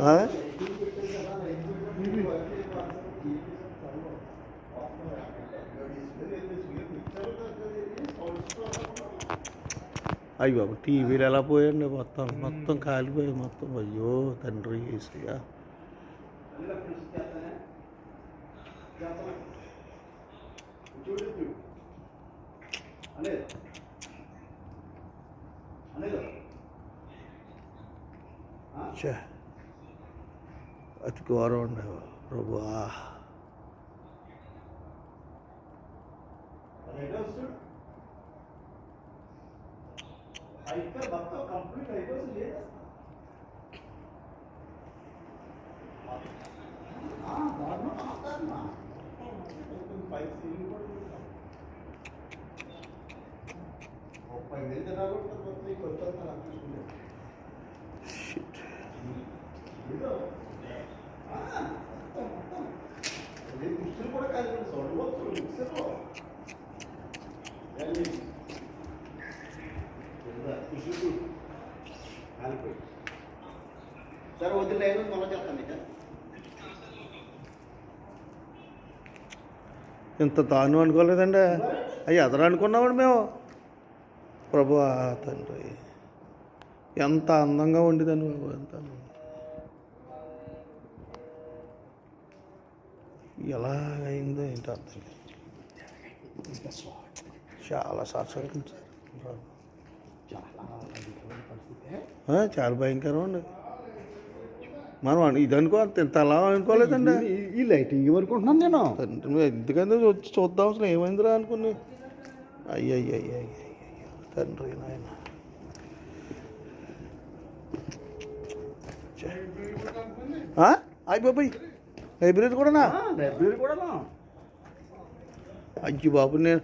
అయ్యి బాబు టీవీలు ఎలా పోయండి మొత్తం మొత్తం కాలిపోయి మొత్తం అయ్యో తండ్రి ఏసయ్యా అతి ఘోరం ఉండే ప్రభువా సార్ వదిలేదు మొన్న చెప్తాను ఇంత తాను అనుకోలేదండి అవి ఎదరు అనుకున్నామండి మేము ప్రభు తండ్రి ఎంత అందంగా ఉండేదండి బాబు ఎంత ఎలా అయిందో ఏంటో అర్థం చాలా సత్సంగించారు చాలా భయంకరం అండి మనం ఇది అనుకో ఇంత అలా అనుకోలేదండి ఈ లైటింగ్ అనుకుంటున్నాను నేను ఎందుకంటే వచ్చి చూద్దాం అసలు ఏమైందిరా అనుకుని అయ్యయ్య తండ్రి నాయన అయ్యి బాబాయ్ లైబ్రరీ కూడానా లైబ్రరీ కూడా అయ్యి బాబు నేను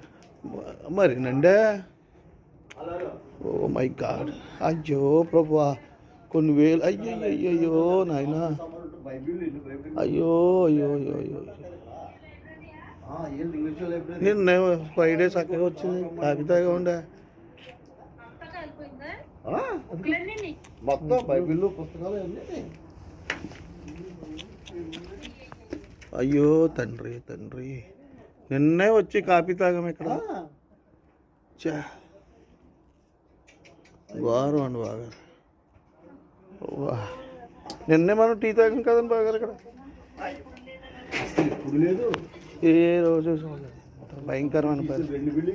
మరి నండే ఓ మై గాడ్ అయ్యో ప్రభువా కొన్ని వేలు అయ్యో నాయన అయ్యో అయ్యో అయ్యో అయ్యో నిన్న ఫ్రైడే చక్కగా వచ్చింది కాగితాగా ఉండే మొత్తం బైబిల్ పుస్తకాలు అయ్యో తండ్రి తండ్రి నిన్నే వచ్చి కాపీ తాగం ఇక్కడ వారం అండి బాగా నిన్నే మనం టీ తాగాం కదండి బాగా ఇక్కడ లేదు ఏ రోజు భయంకరమైన పరిస్థితి